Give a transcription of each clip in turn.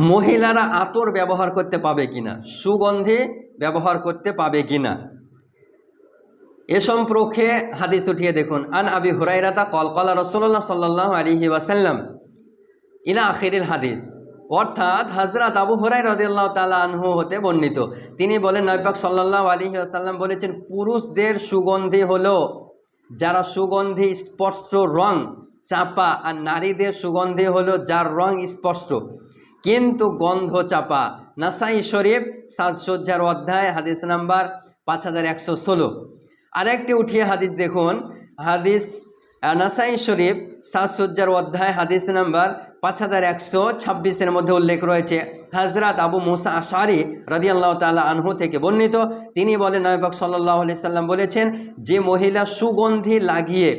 মহিলারা আতর ব্যবহার করতে পাবে কিনা, সুগন্ধি ব্যবহার করতে পাবে কিনা, এ সম্পর্কে হাদিস উঠিয়ে দেখুন। আন আবি হুরায়রাতা ক্বাল ক্বালা রাসূলুল্লাহ সাল্লাল্লাহু আলাইহি ওয়াসাল্লাম ইলা আখিরিল হাদিস। অর্থাৎ হযরত আবু হুরায়রা রাদিয়াল্লাহু তাআলা আনহু হতে বর্ণিত, তিনি বলেন নবী পাক সাল্লাল্লাহু আলাইহি ওয়াসাল্লাম বলেছেন, পুরুষদের সুগন্ধি হলো যারা সুগন্ধি স্পষ্ট রং চাপা, আর নারীদের সুগন্ধি হলো যার রং স্পষ্ট কিন্তু গন্ধ চাপা। নাসাই শরীফ সাজসজ্জার অধ্যায় হাদিস নাম্বার 5116। আরেকটি উঠিয়ে হাদিস দেখুন, হাদিস নাসাই শরীফ সাজসজ্জার অধ্যায় হাদিস নাম্বার 5126 মধ্যে উল্লেখ রয়েছে হযরত আবু মুসা আশআরী রাদিয়াল্লাহু তাআলা আনহু থেকে বর্ণিত, তিনি বলেন নবী পাক সাল্লাল্লাহু আলাইহি সাল্লাম বলেছেন, যে মহিলা সুগন্ধি লাগিয়ে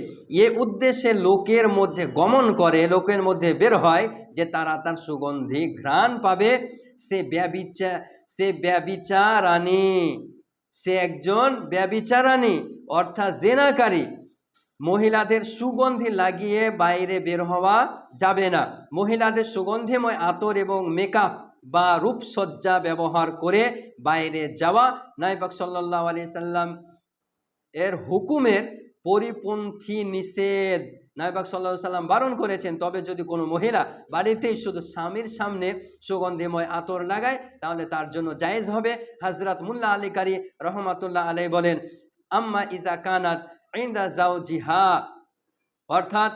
এ উদ্দেশ্যে লোকের মধ্যে গমন করে, লোকের মধ্যে বের হয় যে তারা তার সুগন্ধি ঘ্রাণ পাবে, সে ব্যভিচারানী, সে একজন ব্যভিচারানী অর্থাৎ জেনাকারী। মহিলাদের সুগন্ধি লাগিয়ে বাইরে বের হওয়া যাবে না। মহিলাদের সুগন্ধিময় আতর এবং মেকআপ বা রূপসজ্জা ব্যবহার করে বাইরে যাওয়া নবী পাক সাল্লাল্লাহু আলাইহি সাল্লাম এর হুকুমের পরিপন্থী, নিষেধ। নবী পাক সাল্লাল্লাহু আলাইহি সাল্লাম বারণ করেছেন। তবে যদি কোনো মহিলা বাড়িতেই শুধু স্বামীর সামনে সুগন্ধিময় আতর লাগায় তাহলে তার জন্য জায়েজ হবে। হযরত মুল্লা আলী কারি রহমাতুল্লাহ আলাইহি বলেন, আম্মা ইজা কানাত ইনদা জাওজিহা, অর্থাৎ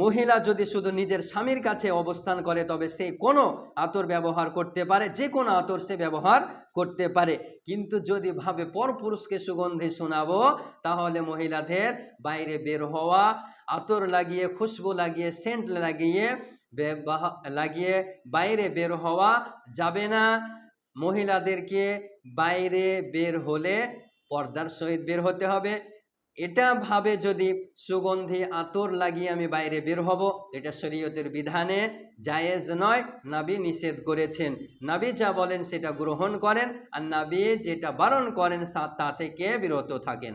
মহিলা যদি শুধু নিজের স্বামীর কাছে অবস্থান করে তবে সে কোনো আতর ব্যবহার করতে পারে, যে কোনো আতর সে ব্যবহার করতে পারে। কিন্তু যদি ভাবে পরপুরুষকে সুগন্ধি শোনাবো তাহলে মহিলাদের বাইরে বের হওয়া, আতর লাগিয়ে, খুশবু লাগিয়ে, সেন্ট লাগিয়ে বাইরে বের হওয়া যাবে না। মহিলাদেরকে বাইরে বের হলে পর্দার সহিত বের হতে হবে। এটা ভাবে যদি সুগন্ধি আতর লাগিয়ে আমি বাইরে বের হব, এটা শরীয়তের বিধানে জায়েজ নয়, নবী নিষেধ করেছেন। নবী যা বলেন সেটা গ্রহণ করেন, আর নবী যেটা বারণ করেন তা থেকে বিরত থাকেন।